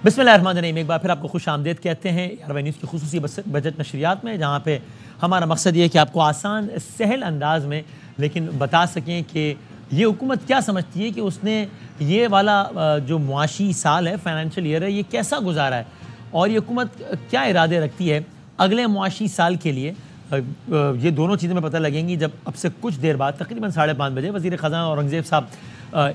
बिस्मिल्लाहिर्रहमानिर्रहीम। एक बार फिर आपको खुश आमदेद कहते हैं यारवा न्यूज़ की खुसूसी बजट नशरियात में, जहाँ पे हमारा मकसद ये है कि आपको आसान सहल अंदाज में लेकिन बता सकें कि ये हुकूमत क्या समझती है कि उसने ये वाला जो मुआशी साल है, फाइनेंशियल ईयर है, ये कैसा गुजारा है और ये हुकूमत क्या इरादे रखती है अगले मुआशी साल के लिए। ये दोनों चीज़ें में पता लगेंगी जब अब से कुछ देर बाद तकरीबन 5:30 बजे वज़ीर ख़ज़ाना औरंगज़ेब साहब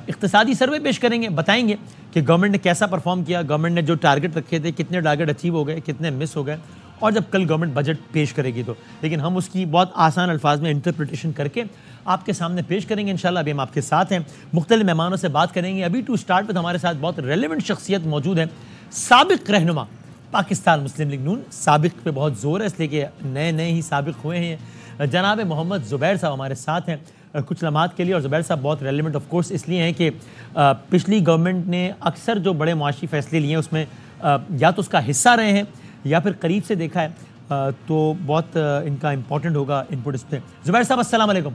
इक़्तिसादी सर्वे पेश करेंगे, बताएंगे कि गवर्नमेंट ने कैसा परफॉर्म किया, गवर्नमेंट ने जो टारगेट रखे थे कितने टारगेट अचीव हो गए, कितने मिस हो गए, और जब कल गवर्नमेंट बजट पेश करेगी तो। लेकिन हम उसकी बहुत आसान अल्फाज में इंटरप्रिटेशन करके आपके सामने पेश करेंगे इंशाल्लाह। अभी हम आपके साथ हैं, मुख्तलिफ मेहमानों से बात करेंगे। अभी टू स्टार्ट विद हमारे साथ बहुत रेलिवेंट शख्सियत मौजूद है, साबिक रहनुमा पाकिस्तान मुस्लिम लीग नून। साबिक पे बहुत ज़ोर है इसलिए कि नए नए ही साबिक हुए हैं। जनाब मोहम्मद ज़ुबैर साहब हमारे साथ हैं कुछ लम्हात के लिए। और ज़ुबैर साहब बहुत रेलिवेंट ऑफ कोर्स इसलिए हैं कि पिछली गवर्नमेंट ने अक्सर जो बड़े मुआशी फ़ैसले लिए उसमें या तो उसका हिस्सा रहे हैं या फिर करीब से देखा है, तो बहुत इनका इंपॉर्टेंट होगा इनपुट इस पर। ज़ुबैर साहब अस्सलाम वालेकुम।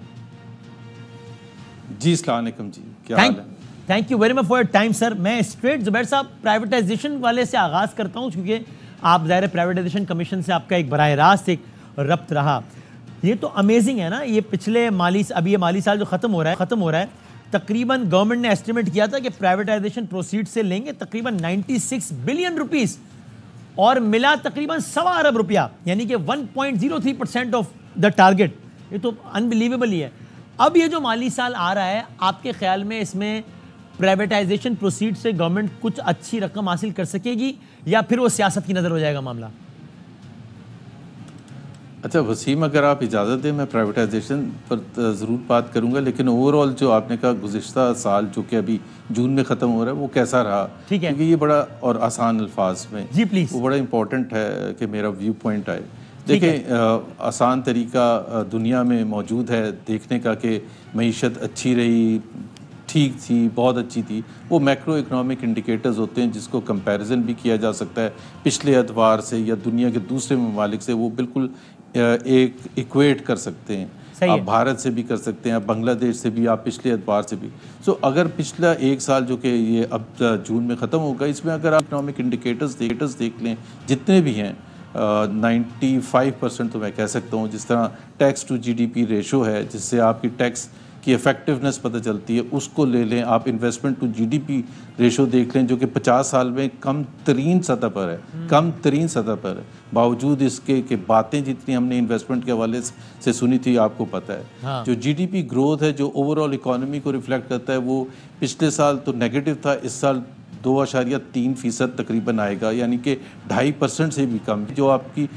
जी अस्सलाम वालेकुम जी, क्या हाल है? Thank you very much for your time sir. मैं स्ट्रेट ज़ुबैर साहब प्राइवेटाइजेशन वाले से आगाज़ करता हूँ, क्योंकि आप ज़ाहिर प्राइवेटाइजेशन कमीशन से आपका एक बराह रास्त एक रब्त रहा। ये तो अमेजिंग है ना, ये पिछले अभी ये माली साल जो ख़त्म हो रहा है, तकरीबन गवर्नमेंट ने एस्टिमेट किया था कि प्राइवेटाइजेशन प्रोसीड से लेंगे तकरीबन 96 बिलियन रुपीस और मिला तकरीबन 1.25 अरब रुपया, यानी कि 1.03% ऑफ द टारगेट। ये तो अनबिलीवेबल ही है। अब ये जो माली साल आ रहा है, आपके ख्याल में इसमें प्राइवेटाइजेशन प्रोसीड से गवर्नमेंट कुछ अच्छी रकम हासिल कर सकेगी या फिर वो सियासत की नज़र हो जाएगा मामला? अच्छा वसीम, अगर आप इजाज़त दें मैं प्राइवेटाइजेशन पर ज़रूर बात करूंगा, लेकिन ओवरऑल जो आपने कहा गुज़िश्ता साल जो कि अभी जून में ख़त्म हो रहा है वो कैसा रहा, ठीक है, क्योंकि ये बड़ा और आसान अल्फाज में जी प्लीज़ वो बड़ा इंपॉर्टेंट है कि मेरा व्यू पॉइंट आए। देखें, आसान तरीका दुनिया में मौजूद है देखने का कि मईशत अच्छी रही, ठीक थी, बहुत अच्छी थी। वो मैक्रो इकनॉमिक इंडिकेटर्स होते हैं जिसको कंपैरिजन भी किया जा सकता है पिछले एतबार से या दुनिया के दूसरे ममालिक से। वो बिल्कुल एक इक्वेट कर सकते हैं, आप भारत से भी कर सकते हैं, आप बांग्लादेश से भी, आप पिछले एतबार से भी। सो अगर पिछला एक साल जो कि ये अब जून में ख़त्म होगा, इसमें अगर आप इकनॉमिक इंडिकेटर्स देख लें जितने भी हैं, 95% तो मैं कह सकता हूँ। जिस तरह टैक्स टू जीडीपी रेशो है जिससे आपकी टैक्स की इफ़ेक्टिवनेस पता चलती है, उसको ले लें। आप इन्वेस्टमेंट टू जीडीपी रेशो देख लें जो कि 50 साल में कम तरीन सतह पर है, बावजूद इसके कि बातें जितनी हमने इन्वेस्टमेंट के हवाले से सुनी थी आपको पता है। हाँ। जो जीडीपी ग्रोथ है जो ओवरऑल इकॉनमी को रिफ्लेक्ट करता है वो पिछले साल तो नेगेटिव था, इस साल 2.3% तकरीबन आएगा, यानी कि 2.5% से भी कम। जो आपकी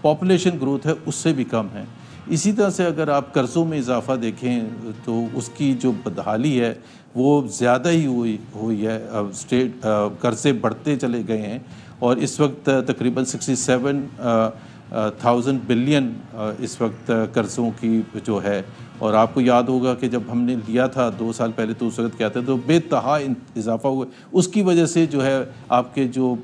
पॉपुलेशन ग्रोथ है उससे भी कम है। इसी तरह से अगर आप कर्ज़ों में इजाफा देखें तो उसकी जो बदहाली है वो ज़्यादा ही हुई है। स्टेट कर्ज़े बढ़ते चले गए हैं और इस वक्त तकरीबन 67,000 बिलियन इस वक्त कर्ज़ों की जो है। और आपको याद होगा कि जब हमने लिया था 2 साल पहले तो उस वक्त क्या था, तो बेतहा इजाफा हुआ। उसकी वजह से जो है आपके जो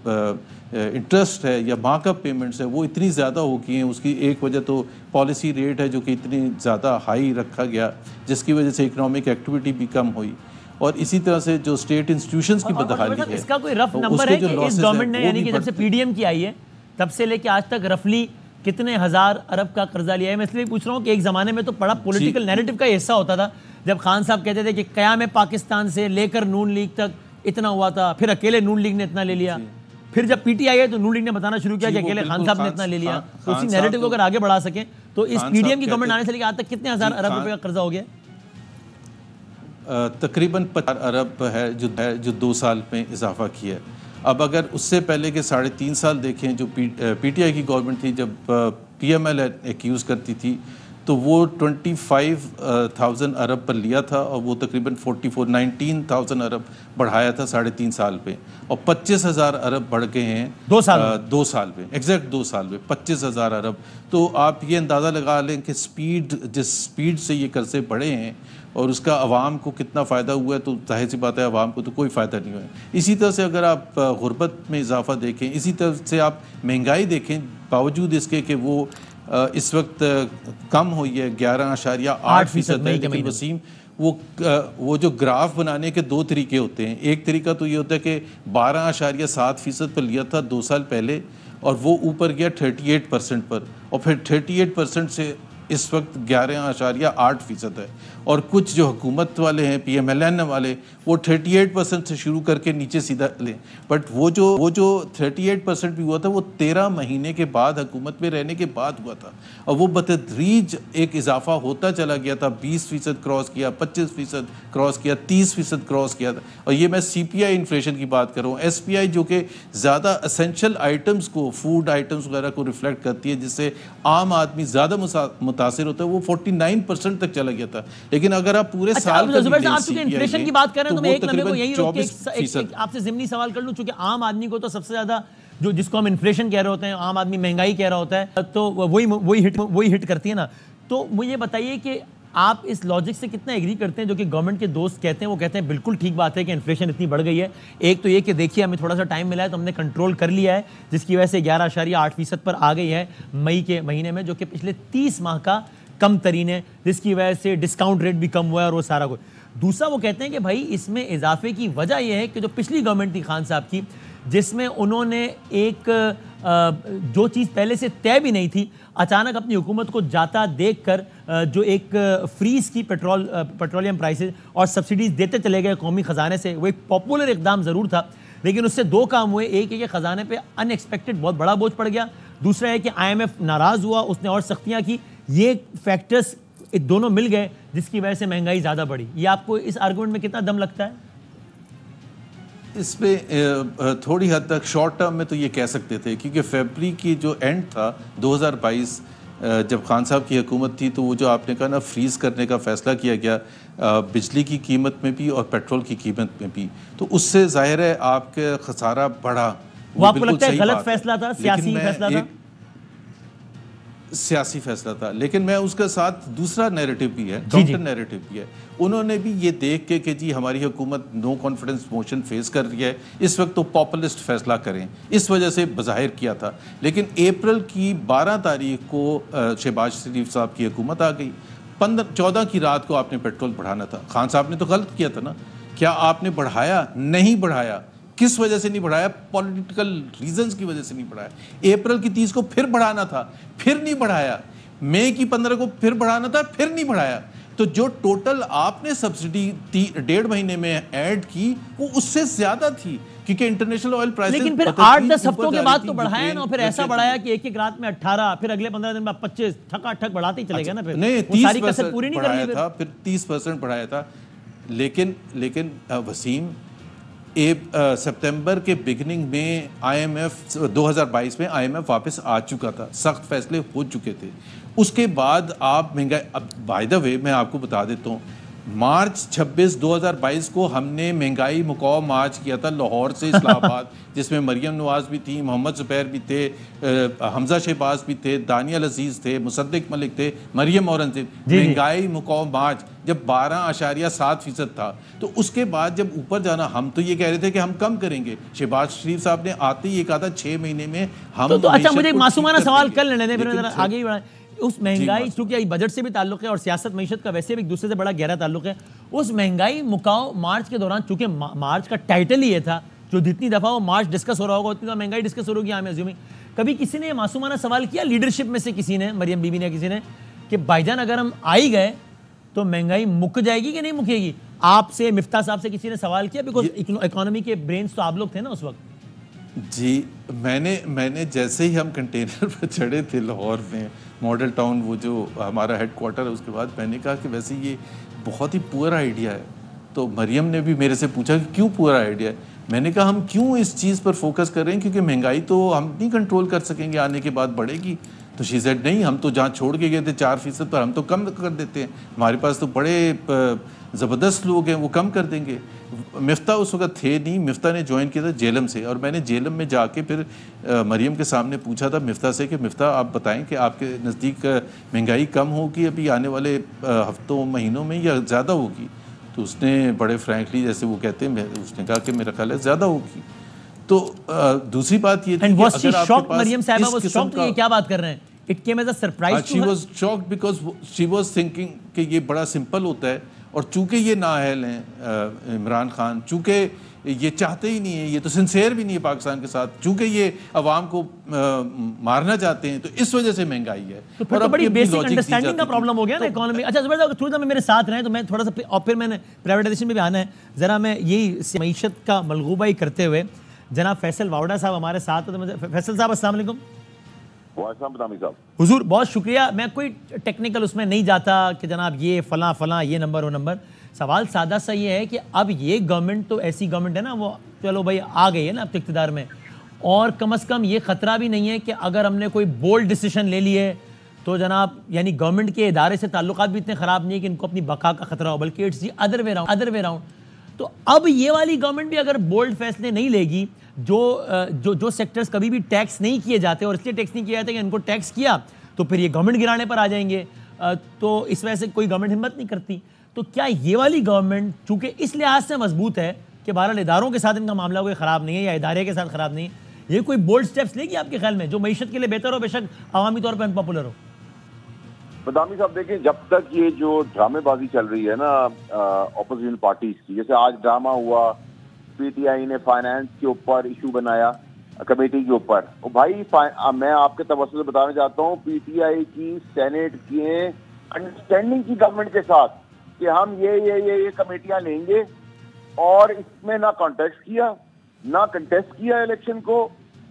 इंटरेस्ट है या मार्कअप पेमेंट्स है वो इतनी ज़्यादा हो गई हैं। उसकी एक वजह तो पॉलिसी रेट है जो कि इतनी ज़्यादा हाई रखा गया, जिसकी वजह से इकोनॉमिक एक्टिविटी भी कम हुई। और इसी तरह से जो स्टेट इंस्टीट्यूशंस की बदहाली है, इसका कोई रफ नंबर है कि इस गवर्नमेंट ने, यानी कि जब से पीडीएम की आई है तब से लेके आज तक रफली कितने हज़ार अरब का कर्जा लिया है? मैं इसलिए पूछ रहा हूँ कि एक ज़माने में तो बड़ा पॉलिटिकल नैरेटिव का हिस्सा होता था जब खान साहब कहते थे कि क़याम पाकिस्तान से लेकर नून लीग तक इतना हुआ था, फिर अकेले नून लीग ने इतना ले लिया, फिर जब पीटीआई है तो नून लीग ने बताना शुरू किया कि अकेले खान साहब ने इतना ले लिया। तो उसी नैरेटिव को अगर आगे बढ़ा सकें तो इस पीडीएम की गवर्नमेंट आने से लेकर आज तक कितने हज़ार अरब रुपए का कर्जा हो गया? तकरीबन 50 अरब है जो 2 साल में इजाफा किया है। अब अगर उससे पहले के 3.5 साल देखें जो पीटीआई की गवर्नमेंट थी, जब पीएमएल एक्यूज़ करती थी तो वो 25,000 अरब पर लिया था और वो तकरीबन 19,000 अरब बढ़ाया था 3.5 साल पे, और 25,000 अरब बढ़ गए हैं 2 साल में, एग्जैक्ट 2 साल में 25,000 अरब। तो आप ये अंदाज़ा लगा लें कि जिस स्पीड से ये कर्जे बढ़े हैं और उसका आवाम को कितना फ़ायदा हुआ है, तो जाहिर सी बात है आवाम को तो कोई फ़ायदा नहीं हुआ है। इसी तरह से अगर आप गुर्बत में इजाफा देखें, इसी तरह से आप महंगाई देखें, बावजूद इसके कि वो इस वक्त कम हुई है 11.8% है, लेकिन वसीम वो जो ग्राफ बनाने के दो तरीके होते हैं। एक तरीका तो ये होता है कि 12.7% पर लिया था 2 साल पहले और वो ऊपर गया 38% पर, और फिर 38% से इस वक्त 11.8% है। और कुछ जो हुकूमत वाले हैं, PMLN वाले, वो 38% से शुरू करके नीचे सीधा लें। बट वो जो 38% भी हुआ था वो 13 महीने के बाद हुकूमत में रहने के बाद हुआ था, और वो बतदरीज एक इजाफा होता चला गया था। 20% क्रॉस किया, 25% क्रॉस किया, 30% क्रॉस किया था। और ये मैं CPI इन्फ्लेशन की बात कर रहा हूँ। SPI जो कि ज़्यादा असेंशियल आइटम्स को, फूड आइटम्स वगैरह को रिफ्लेक्ट करती है, जिससे आम आदमी ज़्यादा मुतासिर होता है, वो 49% तक चला गया था। लेकिन अगर आप पूरे साल का आप चूंकि इन्फ्लेशन की बात कर रहे हैं तो मैं एक लम्हे को यही रोक के आपसे ज़िमनी सवाल कर लूं, चूंकि आम आदमी को तो सबसे ज्यादा जो जिसको हम इन्फ्लेशन कह रहे होते हैं, आम आदमी महंगाई कह रहा होता है, तो वही हिट करती है ना। तो मुझे बताइए कि आप इस लॉजिक से कितना एग्री करते हैं जो कि गवर्नमेंट के दोस्त कहते हैं? वो कहते हैं बिल्कुल ठीक बात है कि इन्फ्लेशन इतनी बढ़ गई है। एक तो ये कि देखिए हमें थोड़ा सा टाइम मिला है तो हमने कंट्रोल कर लिया है, जिसकी वजह से 11.8% पर आ गई है मई के महीने में, जो कि पिछले 30 माह का कम तरीन है, जिसकी वजह से डिस्काउंट रेट भी कम हुआ है और वो सारा कुछ। दूसरा वो कहते हैं कि भाई इसमें इजाफे की वजह यह है कि जो पिछली गवर्नमेंट थी खान साहब की, जिसमें उन्होंने एक जो चीज़ पहले से तय भी नहीं थी, अचानक अपनी हुकूमत को जाता देखकर जो एक फ्रीज की पेट्रोलियम प्राइसेस और सब्सिडीज देते चले गए कौमी ख़जाने से, वो एक पॉपुलर इकदाम ज़रूर था, लेकिन उससे दो काम हुए। एक है कि ख़जाने पे अनएक्सपेक्टेड बहुत बड़ा बोझ पड़ गया, दूसरा है कि IMF नाराज़ हुआ, उसने और सख्तियाँ की। ये फैक्टर्स दोनों मिल गए जिसकी वजह से महंगाई ज़्यादा बढ़ी। ये आपको इस आर्गुमेंट में कितना दम लगता है? इसमें थोड़ी हद तक शॉर्ट टर्म में तो ये कह सकते थे, क्योंकि फरवरी की जो एंड था 2022 जब खान साहब की हुकूमत थी, तो वो जो आपने कहा ना फ्रीज़ करने का फ़ैसला किया गया बिजली की कीमत में भी और पेट्रोल की कीमत में भी, तो उससे ज़ाहिर है आपके खसारा बढ़ा। वो आपको लगता है गलत फैसला था, सियासी फैसला था? सियासी फैसला था, लेकिन मैं उसके साथ दूसरा नैरेटिव भी है, काउंटर नैरेटिव भी है। उन्होंने भी ये देख के कि जी हमारी हुकूमत नो कॉन्फिडेंस मोशन फेस कर रही है, इस वक्त तो पॉपुलिस्ट फैसला करें, इस वजह से बज़ाहिर किया था। लेकिन अप्रैल की 12 तारीख को शहबाज शरीफ साहब की हुकूमत आ गई। 14 की रात को आपने पेट्रोल बढ़ाना था। खान साहब ने तो गलत किया था ना, क्या आपने बढ़ाया? नहीं बढ़ाया। किस वजह से नहीं बढ़ाया? पॉलिटिकल रीजंस की वजह से नहीं बढ़ाया। अप्रैल की 30 को फिर बढ़ाना था, फिर नहीं बढ़ाया। मई की 15 को फिर बढ़ाना था, फिर नहीं बढ़ाया। तो जो टोटल आपने सब्सिडी 1.5 महीने में ऐड की, वो उससे ज्यादा थी, क्योंकि इंटरनेशनल ऑयल प्राइसेस। लेकिन फिर 8-10 हफ्तों के बाद तो बढ़ाया ना, फिर ऐसा बढ़ाया कि एक रात में 18, फिर अगले 15 दिन में 25, ठक बढ़ाते ही चले गए ना। फिर नहीं, 30% पूरी नहीं बढ़ाया था, फिर 30% बढ़ाया था। लेकिन वसीम, सितंबर के बिगिनिंग में IMF 2022 में IMF वापस आ चुका था, सख्त फैसले हो चुके थे। उसके बाद आप महंगाई, अब बाय द वे मैं आपको बता देता हूँ, मार्च 26 2022 को हमने महंगाई मुकाव मार्च किया था लाहौर से इस्लामाबाद, जिसमें मरियम नवाज भी थी, मोहम्मद जुबैर भी थे, हमजा शहबाज भी थे, दानियल अजीज़ थे, मुसद्दिक मलिक थे, मरियम औरंगजेब। महंगाई मुकाव मार्च जब 12.7% था, तो उसके बाद जब ऊपर जाना, हम तो ये कह रहे थे कि हम कम करेंगे। शहबाज शरीफ साहब ने आते ही ये कहा था 6 महीने में हम। तो अच्छा, मुझे एक मासूमाना सवाल कर लेने दें, फिर आगे ही बढ़ाएं। उस महंगाई, चूंकि बजट से भी ताल्लुक है और सियासत मईशत का वैसे भी एक दूसरे से बड़ा गहरा ताल्लुक है, उस महंगाई मुकाव मार्च के दौरान, चूंकि मार्च का टाइटल ही ये था, जो जितनी दफा वो मार्च डिस्कस हो रहा होगा उतनी दफा महंगाई डिस्कस हो रही है। अज्यूमिंग कभी किसी ने मासूमाना सवाल किया लीडरशिप में से किसी ने, मरियम बीबी ने, किसी ने, कि भाईजान अगर हम आ ही गए तो महंगाई मुक जाएगी कि नहीं मुकेगी? आपसे, मिफ्ता साहब से किसी ने सवाल किया? बिकॉज इकोनॉमी के ब्रेन्स तो आप लोग थे ना उस वक्त। जी, मैंने जैसे ही हम कंटेनर पर चढ़े थे लाहौर में, मॉडल टाउन वो जो हमारा हेडक्वार्टर है, उसके बाद मैंने कहा कि वैसे ये बहुत ही पुअर आइडिया है। तो मरियम ने भी मेरे से पूछा कि क्यों पुअर आइडिया है। मैंने कहा हम क्यों इस चीज़ पर फोकस कर रहे हैं, क्योंकि महंगाई तो हम नहीं कंट्रोल कर सकेंगे, आने के बाद बढ़ेगी। तो शी सेड नहीं, हम तो जहाँ छोड़ के गए थे 4% पर, हम तो कम कर देते हैं, हमारे पास तो बड़े ज़बरदस्त लोग हैं, वो कम कर देंगे। मिफ्ता उस वक्त थे नहीं, मिफ्ता ने ज्वाइन किया था जेलम से, और मैंने जेलम में जाके फिर मरियम के सामने पूछा था मिफ्ता से कि मिफ्ता आप बताएं कि आपके नज़दीक महंगाई कम होगी अभी आने वाले हफ्तों महीनों में या ज़्यादा होगी? तो उसने बड़े फ्रैंकली, जैसे वो कहते हैं, उसने कहा कि मेरा ख्याल है ज़्यादा होगी। तो दूसरी बात ये थी कि अगर आपके पास मरियम साहिबा वाज शॉक्ड, ये क्या बात कर रहे हैं? It came as a surprise to her. She was shocked because she was thinking कि ये बड़ा सिंपल होता है और चूंकि ये नाअहल हैं इमरान खान, चूंकि ये चाहते ही नहीं है, ये तो सिंसेयर भी नहीं है पाकिस्तान के साथ, चूंकि ये अवाम को मारना चाहते हैं, तो इस वजह से महंगाई है। तो फिर तो बड़ी बेसिक अंडरस्टैंडिंग का प्रॉब्लम हो गया ना इकोनॉमी। अच्छा ज़बरदस्त, अगर थोड़ी देर में मेरे साथ रहें तो मैं थोड़ा सा, और फिर मैंने प्राइवेटाइजेशन में भी आना है ज़रा। मैं यही मईशत का मलगूबा ही करते हुए, जनाब फैसल वावड़ा साहब हमारे साथ हैं, तो फैसल साहब अस्सलाम वालेकुम। हुजूर बहुत शुक्रिया। मैं कोई टेक्निकल उसमें नहीं जाता कि जनाब ये फलां फलां ये नंबर वो नंबर। सवाल सादा सा ये है कि अब ये गवर्नमेंट तो ऐसी गवर्नमेंट है ना, वो चलो भाई आ गई है ना अब तो इक़्तिदार में, और कम अज़ कम ये ख़तरा भी नहीं है कि अगर हमने कोई बोल्ड डिसीजन ले लिए तो जनाब यानी गवर्नमेंट के इदारे से ताल्लुकात भी इतने ख़राब नहीं है कि इनको अपनी बका का ख़तरा हो, बल्कि it's the other way round. तो अब ये वाली गवर्नमेंट भी अगर बोल्ड फैसले नहीं लेगी, जो सेक्टर्स कभी भी टैक्स नहीं किए जाते और इसलिए टैक्स नहीं किए जाते कि इनको टैक्स किया तो फिर ये गवर्नमेंट गिराने पर आ जाएंगे, तो इस वजह से कोई गवर्नमेंट हिम्मत नहीं करती। तो क्या ये वाली गवर्नमेंट चूंकि इस लिहाज से मजबूत है कि बहरहाल इदारों के साथ इनका मामला कोई ख़राब नहीं है या इदारे के साथ ख़राब नहीं है, ये कोई बोल्ड स्टेप्स लेगी आपके ख्याल में जो मईशत के लिए बेहतर हो, बेशक अवामी तौर पर अनपॉपुलर हो? बदामी साहब देखिए, जब तक ये जो ड्रामेबाजी चल रही है ना ऑपोजिशन पार्टीज की, जैसे आज ड्रामा हुआ, पीटीआई ने फाइनेंस के ऊपर इशू बनाया कमेटी के ऊपर, और भाई मैं आपके तवज्जो से बताना चाहता हूँ, पीटीआई की सेनेट की अंडरस्टैंडिंग की गवर्नमेंट के साथ कि हम ये कमेटियां लेंगे, और इसमें ना कॉन्टेस्ट किया, ना कंटेस्ट किया इलेक्शन को,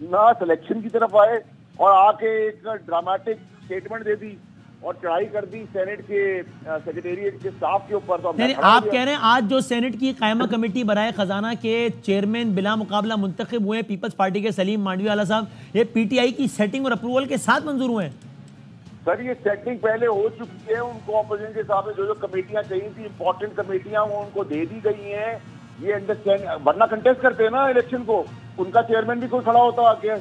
ना सिलेक्शन की तरफ आए, और आके एक ड्रामेटिक स्टेटमेंट दे दी और चढ़ाई कर दी सेनेट के सेक्रेटेरिएट के स्टाफ के ऊपर। तो आप कह रहे हैं आज जो सेनेट की कायमा कमेटी बराए खजाना के चेयरमैन बिला मुकाबला मुंतखब हुए पीपल्स पार्टी के सलीम मांडवी वाला साहब, ये पीटीआई की सेटिंग और अप्रूवल के साथ मंजूर हुए हैं? सर ये सेटिंग पहले हो चुकी है, उनको ऑपोजिशन के हिसाब से जो कमेटियां चाहिए थी, इंपॉर्टेंट कमेटियां, वो उनको दे दी गई हैं। ये अंडरस्टैंड, वरना कंटेस्ट करते हैं ना इलेक्शन को, उनका चेयरमैन भी कोई खड़ा होता आके,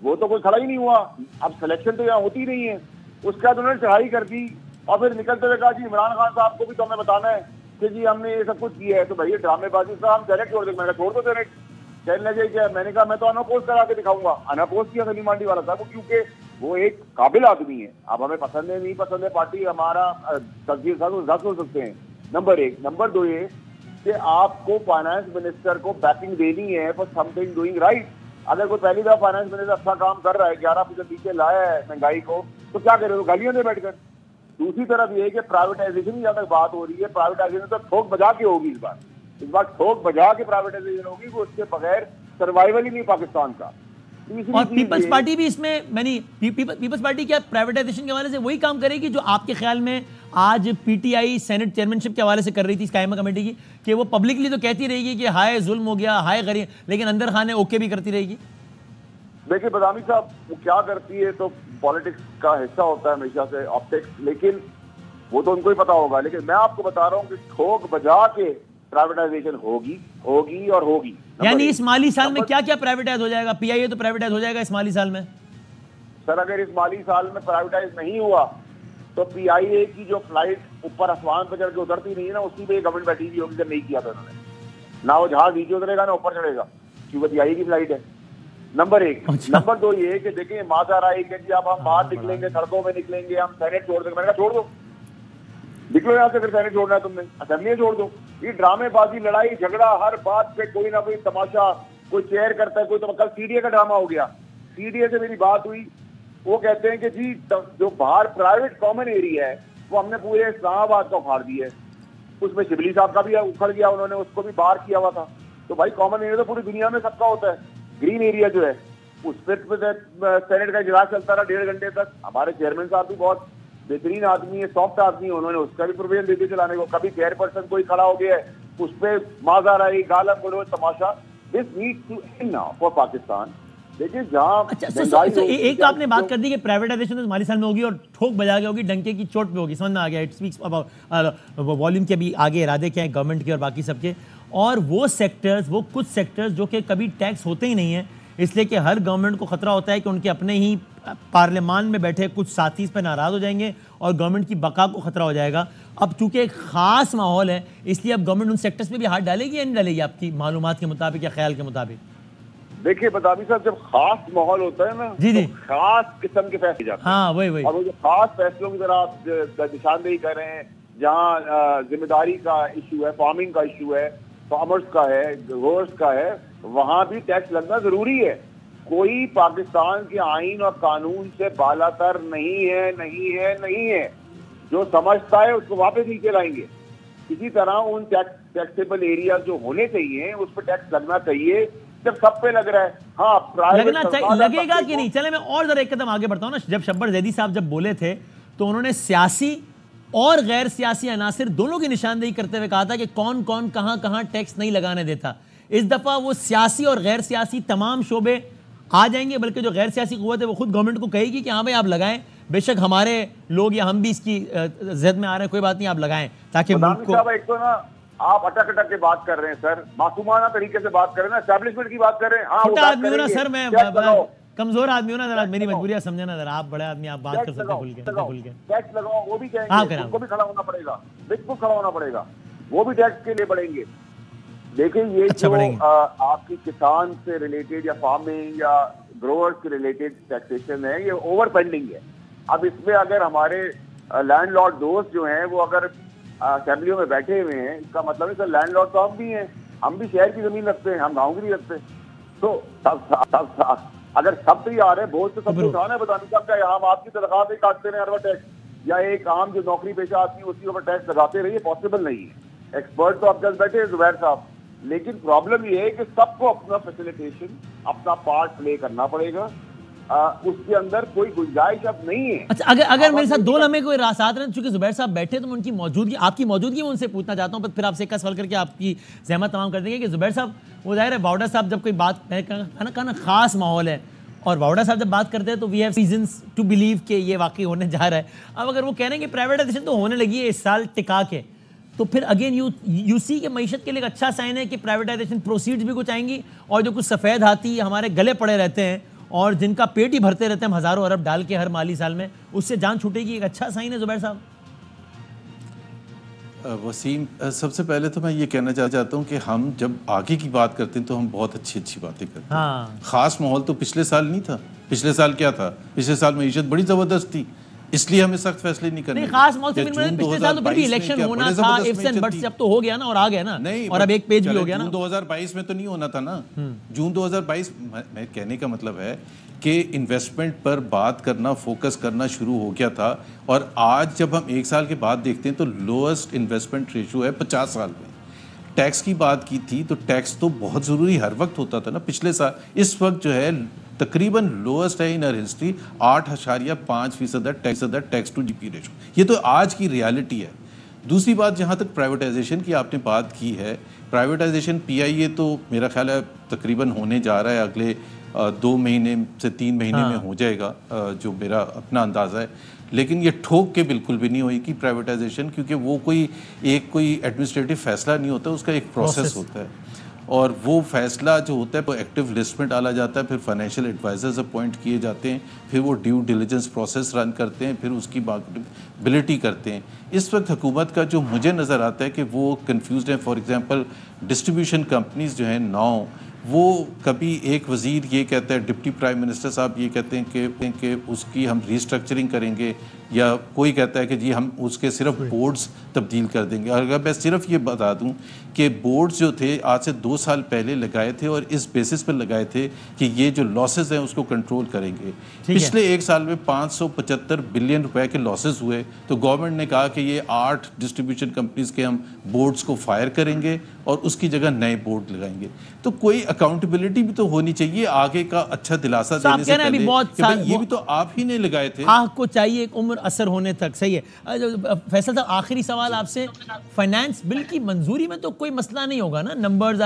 वो तो कोई खड़ा ही नहीं हुआ। अब सिलेक्शन तो यहाँ होती नहीं है, उसके बाद उन्होंने चढ़ाई कर दी और फिर निकलते हुए कहा जी इमरान खान साहब को भी तो हमें बताना है कि जी हमने ये सब कुछ किया है। तो भाई ये ड्रामेबाजी से हम डायरेक्ट छोड़ देंगे। मैंने छोड़ दो डायरेक्ट, कहने लगे क्या, मैंने कहा मैं तो अनअपोज करा के दिखाऊंगा। अनअपोज किया सलीम मांडी वाला साहब, क्योंकि वो एक काबिल आदमी है। अब हमें पसंद है नहीं पसंद है पार्टी, हमारा तस्वीर साथ हो सकते हैं, नंबर एक। नंबर दो ये कि आपको फाइनेंस मिनिस्टर को बैकिंग देनी है फॉर समथिंग डूइंग राइट। अगर कोई पहली बार फाइनेंस मिनिस्टर अच्छा काम कर रहा है, 11% नीचे लाया है महंगाई को, तो क्या करे, वो गालियों दे बैठकर। दूसरी तरफ ये कि प्राइवेटाइजेशन की जहां तक बात हो रही है, प्राइवेटाइजेशन तो ठोक बजा के होगी इस बार ठोक बजा के प्राइवेटाइजेशन होगी, वो उसके बगैर सर्वाइवल ही नहीं पाकिस्तान का। और पीपल्स पार्टी भी इसमें पीपल्स पार्टी क्या प्राइवेटाइजेशन के हवाले से वही काम करेगी जो आपके ख्याल में आज पीटीआई सेनेट चेयरमैनशिप के हवाले से कर रही थी इस कायमा कमेटी की, कि वो पब्लिकली तो कहती रहेगी कि हाय जुल्म हो गया, हाय गरीब, लेकिन अंदर खाने ओके भी करती रहेगी? देखिए बदामी साहब, वो क्या करती है तो पॉलिटिक्स का हिस्सा होता है हमेशा से ऑप्टिक्स, लेकिन वो तो उनको ही पता होगा। लेकिन मैं आपको बता रहा हूँ कि ठोक बजा के प्राइवेटाइजेशन होगी और होगी। यानी इस माली साल में क्या क्या प्राइवेटाइज हो जाएगा? पीआईए तो प्राइवेटाइज हो जाएगा इस माली साल में? सर अगर इस माली साल में प्राइवेटाइज नहीं हुआ तो पीआईए की जो फ्लाइट ऊपर आसमान पर चढ़ के उतरती नहीं है ना, उसी पे गवर्नमेंट बैठी हुई होगी। जब नहीं किया था उन्होंने, ना वो जहाज नीचे उतरेगा ना ऊपर चढ़ेगा, क्योंकि पीआईए की फ्लाइट है। नंबर एक। नंबर दो ये कि देखिए माजा राय कि अब हम बाहर निकलेंगे, सड़कों में निकलेंगे, हम सेनेट छोड़ देंगे। मैंने कहा छोड़ दो, निकलो यहाँ से, अगर सेनेट छोड़ना है तुमने, असेंबली छोड़ दो। ये ड्रामेबाजी, लड़ाई झगड़ा, हर बात पे कोई ना कोई तमाशा, कोई चेयर करता है, कोई तो। कल सीडीए का ड्रामा हो गया, सीडीए से मेरी बात हुई, वो कहते हैं कि जी जो बाहर प्राइवेट कॉमन एरिया है वो हमने पूरे इस्लामाबाद का उखाड़ दिया है। उसमें शिबली साहब का भी उखड़ गया, उन्होंने उसको भी बाहर किया हुआ था। तो भाई कॉमन एरिया तो पूरी दुनिया में सबका होता है। ग्रीन एरिया जो है उस पर सेनेट का इजलास चलता रहा 1.5 घंटे तक। हमारे चेयरमैन साहब भी बहुत बेहतरीन आदमी है, सॉफ्ट आदमी है, उन्होंने उसका भी प्रोविजन देते चलाने को। कभी चेयरपर्सन कोई खड़ा हो गया है, उस पर माजा रही, गालम बोलो, तमाशा। This needs to end now for Pakistan. देखिए जहाँ एक तो आपने बात कर दी कि प्राइवेटाइजेशन तो माली साल में होगी और ठोक बजा के होगी, डंके की चोट पे होगी, समझ में आ गया। इट स्पीक्स अबाउट वॉल्यूम के भी आगे इरादे क्या है गवर्नमेंट के और बाकी सबके। और वो सेक्टर्स, वो कुछ सेक्टर्स जो कि कभी टैक्स होते ही नहीं है, इसलिए कि हर गवर्नमेंट को खतरा होता है कि उनके अपने ही पार्लियामान में बैठे कुछ साथी इस पर नाराज हो जाएंगे और गवर्नमेंट की बका को खतरा हो जाएगा। अब चूंकि एक खास माहौल है, इसलिए अब गवर्नमेंट उन सेक्टर्स पे भी हाथ डालेगी या नहीं डालेगी आपकी मालूमात के मुताबिक या ख्याल के मुताबिक? देखिए बदामी साहब, जब खास माहौल होता है ना, जी तो खास किस्म के फैसले जाते हैं। हाँ वही और वो जो खास फैसलों की तरह आप निशानदेही कर रहे हैं जहाँ जिम्मेदारी का इशू है, फार्मिंग का इशू है, फार्मर्स का है, ग्रोअर्स का है, वहां भी टैक्स लगना जरूरी है। कोई पाकिस्तान के आईन और कानून से बालातर नहीं है, नहीं है, नहीं है। जो समझता है उसको वापस नीचे लाएंगे। इसी तरह उन टैक्सेबल एरिया जो होने चाहिए उस पर टैक्स लगना चाहिए। जब सब पे लग रहा है, हाँ प्राइवेट लगना चाहिए, लगेगा कि नहीं? चले मैं और जरा एक कदम आगे बढ़ता हूं ना। जब शब्बर जैदी साहब जब बोले थे तो उन्होंने सियासी और गैर सियासी अनासिर दोनों की निशानदेही करते हुए कहा था कि कौन कौन कहां कहां टैक्स नहीं लगाने देता। इस दफा वो सियासी और गैर सियासी तमाम शोबे आ जाएंगे, बल्कि जो गैर सियासी कुव्वत है वो खुद गवर्नमेंट को कहेगी कि हाँ भाई आप लगाएं, बेशक हमारे लोग या हम भी इसकी जद में आ रहे हैं, कोई बात नहीं, आप लगाएं, ताकि मुल्क को। एक तो ना आप अटक अटक के बात कर रहे हैं सर, मासूमाना तरीके से बात कर रहे हैं ना, एस्टैब्लिशमेंट की बात कर रहे हैं। हाँ, छोटा आदमी हो ना सर, मैं कमजोर आदमी हो ना, जरा मेरी मजबूरियां समझे ना, जरा आप बड़े आदमी, आप बात कर सकते हैं खुल के। टैक्स लगाओ, वो भी कहेंगे, उनको भी खड़ा होना पड़ेगा, बिल्कुल खड़ा होना पड़ेगा, वो भी टैक्स के लिए बढ़ेंगे। देखिए ये जो आपकी किसान से रिलेटेड या फार्मिंग या ग्रोअर्स के रिलेटेड टैक्सेशन है, ये ओवर पेंडिंग है। अब इसमें अगर हमारे लैंडलॉर्ड दोस्त जो हैं वो अगर असेंबलियों में बैठे हुए हैं, इसका मतलब है सर लैंडलॉर्ड तो हम भी हैं, हम भी शहर की जमीन रखते हैं, हम गाँव की नहीं रखते। तो अगर सब भी आ रहे हैं, बहुत से सबको उठाना है, बताने का क्या हम आपकी तनख्वाह पे काटते रहे हर टैक्स, या एक आम जो नौकरी पेशा आदमी उसके ऊपर टैक्स लगाते रहिए, पॉसिबल नहीं है। एक्सपर्ट तो अब जल्द बैठे हैं जुबैर साहब, लेकिन प्रॉब्लम ये है कि सबको अपना फैसिलिटेशन, अपना पार्ट प्ले करना पड़ेगा। उसके अंदर कोई गुंजाइश अब नहीं है। अच्छा, अगर मेरे साथ 2 लम्हे कोई साथ रहे, चूंकि जुबैर साहब बैठे तो मैं उनकी मौजूदगी, आपकी मौजूदगी में उनसे पूछना चाहता हूं, फिर आपसे एक सवाल करके आपकी जहमत तमाम कर देंगे कि जुबैर साहब, वो जाहिर है वाउडा साहब जब कोई बात कहा ना खास माहौल है, और वाउडा साहब जब बात करते हैं तो we have reasons to believe कि ये वाकई होने जा रहा है। अब अगर वो कह रहे हैं कि प्राइवेटाइजेशन तो होने लगी है इस साल टिका के, तो फिर अगेन यू सी के मईशत के लिए एक अच्छा साइन है कि प्राइवेटाइजेशन प्रोसीड्स भी कुछ आएंगी, और जो कुछ सफ़ेद हाथी हमारे गले पड़े रहते हैं और जिनका पेट ही भरते रहते हैं हम हज़ारों अरब डाल के हर माली साल में, उससे जान छूटेगी। एक अच्छा साइन है जुबैर साहब। वसीम, सबसे पहले तो मैं ये कहना चाहता हूँ कि हम जब आगे की बात करते हैं तो हम बहुत अच्छी अच्छी बातें करते हैं। हाँ। ख़ास माहौल तो पिछले साल नहीं था। पिछले साल क्या था? पिछले साल मईशत बड़ी ज़बरदस्त थी, इसलिए हमें सख्त फैसले नहीं करने। खास मौसम में पिछले साल तो फिर भी इलेक्शन होना था, इफ्स एंड बट्स, अब तो हो गया ना, और आ गया ना, नहीं, और अब एक पेज भी हो गया ना। जून 2022 में तो नहीं होना था ना। जून 2022 मैं कहने का मतलब है कि इन्वेस्टमेंट पर बात करना, फोकस करना शुरू हो गया था, और आज जब हम 1 साल के बाद देखते हैं तो लोएस्ट इन्वेस्टमेंट रेशियो है 50 साल में। टैक्स की बात की थी तो टैक्स तो बहुत ज़रूरी हर वक्त होता था ना पिछले साल। इस वक्त जो है तकरीबन लोएस्ट है in our history, 8.5% tax to GDP ratio. ये तो आज की रियलिटी है। दूसरी बात, जहाँ तक प्राइवेटाइजेशन की आपने बात की है, प्राइवेटाइजेशन पीआईए तो मेरा ख्याल है तकरीबन होने जा रहा है, अगले 2 महीने से 3 महीने में हो जाएगा, जो मेरा अपना अंदाज़ा है। लेकिन ये ठोक के बिल्कुल भी नहीं होगी प्राइवेटाइजेशन, क्योंकि वो कोई एडमिनिस्ट्रेटिव फैसला नहीं होता, उसका एक प्रोसेस होता है, और वो फैसला जो होता है वो एक्टिव लिस्ट में डाला जाता है, फिर फाइनेंशियल एडवाइजर्स अपॉइंट किए जाते हैं, फिर वो ड्यू डिलिजेंस प्रोसेस रन करते हैं, फिर उसकी मार्केटेबिलिटी करते हैं। इस वक्त हुकूमत का जो मुझे नज़र आता है कि वो कंफ्यूज है। फॉर एग्जांपल डिस्ट्रीब्यूशन कंपनीज जो हैं 9, वो कभी एक वज़ीर ये कहता है, डिप्टी प्राइम मिनिस्टर साहब ये कहते हैं कि उसकी हम रीस्ट्रक्चरिंग करेंगे, या कोई कहता है कि जी हम उसके सिर्फ बोर्ड्स तब्दील कर देंगे। और अगर मैं सिर्फ ये बता दूं कि बोर्ड्स जो थे आज से 2 साल पहले लगाए थे, और इस बेसिस पर लगाए थे कि ये जो लॉसेस हैं उसको कंट्रोल करेंगे। पिछले 1 साल में 575 बिलियन रुपए के लॉसेस हुए, तो गवर्नमेंट ने कहा कि ये 8 डिस्ट्रीब्यूशन कंपनीज के हम बोर्ड्स को फायर करेंगे और उसकी जगह नए बोर्ड लगाएंगे। तो कोई अकाउंटेबिलिटी भी तो होनी चाहिए, आगे का अच्छा दिलासा देने से पहले कि भाई ये भी तो आप ही ने लगाए थे। आपको चाहिए एक उम्र असर होने तक, सही है। फैसल साहब, आखिरी सवाल आपसे, फाइनेंस बिल की मंजूरी में तो कोई मसला नहीं होगा ना? Numbers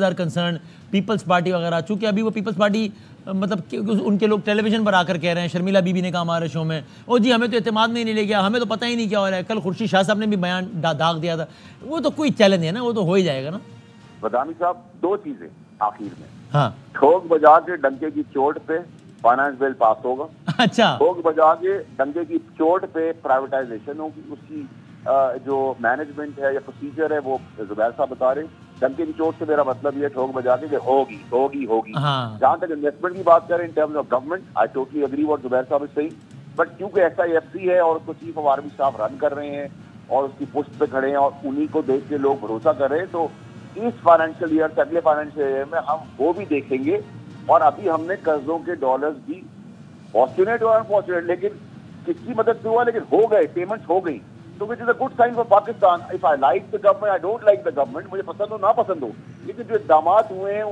are concern, Peoples Party वगैरह, चूंकि अभी वो पीपल्स पार्टी मतलब उनके लोग टेलीविजन पर आकर कह रहे हैं, शर्मिला बीबी ने कहा हमारे शो में, ओ जी हमें तो एतमाद में ही नहीं ले गया, हमें तो पता ही नहीं क्या हो रहा है। कल खुर्शीद शाह साहब ने भी बयान दाग दिया था। वो तो कोई चैलेंज है ना, वो तो हो ही जाएगा ना। बदामी साहब, 2 चीजें आखिर में। हाँ, ठोक बजा के डंके की चोट पे फाइनेंस बिल पास होगा। अच्छा, ठोक बजा के डंके की चोट पे प्राइवेटाइजेशन होगी, उसकी जो मैनेजमेंट है या प्रोसीजर है वो जुबैर साहब बता रहे। डंके की चोट से मेरा मतलब ये ठोक बजा के होगी होगी होगी। हाँ। जहाँ तक इन्वेस्टमेंट की बात करें in terms of government, I totally agree what Zubair sahab is saying, but क्योंकि SIFC है और उसको chief of army staff run कर रहे हैं, और उसकी पुष्ट पे खड़े हैं और उन्हीं को देख के लोग भरोसा कर रहे हैं। तो इस फाइनेंशियल ईयर से अगले फाइनेंशियल ईयर में हम वो भी देखेंगे। और अभी हमने कर्जों के डॉलर्स भी फॉर्चुनेट और अनफॉर्चुनेट, लेकिन किसकी मदद से हुआ, लेकिन हो गए, पेमेंट्स हो गई, तो which is a good sign for Pakistan. If I like the government, I don't like the government, मुझे पसंद हो ना पसंद हो, लेकिन जो इक़दामात हुए हैं